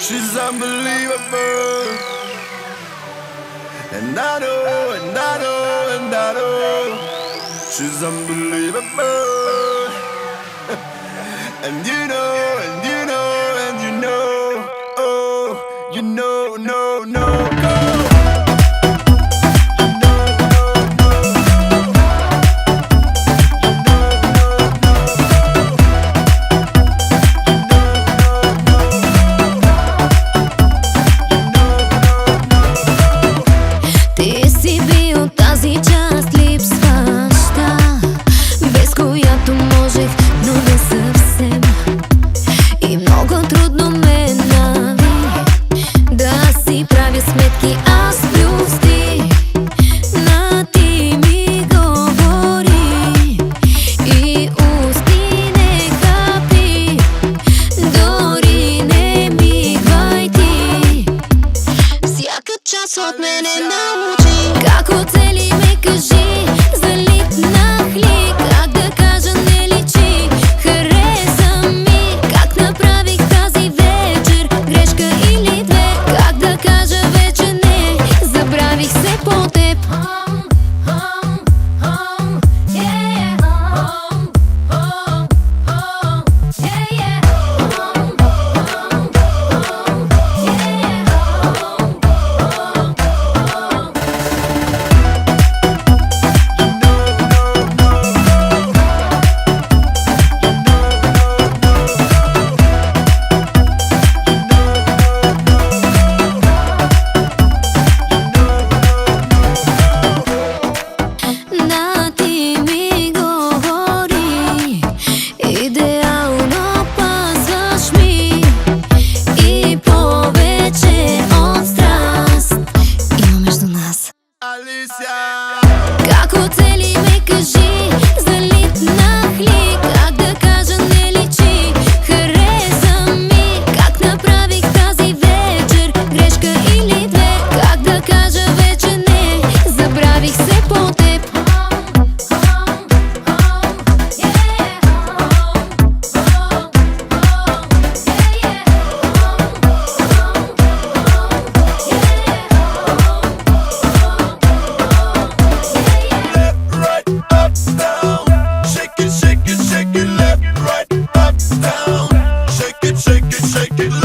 She's unbelievable. And I know, and I know, and I know she's unbelievable. And you know, and you know, and you know, oh, you know, no, go. От мене научи како цели ме кажи, залит на хлик, как да кажа не личи, хареса ми, как направих тази вечер, грешка или две, как да кажа вече не, забравих се по теб. Како цели ме кажи, залит на хлик, как да кажа не личи, хареса ми, как направих тази вечер, грешка или две, как да кажа вече не, забравих се по теб. Shake it, shake it, shake it left, right, up, down. Shake it, shake it, shake it left.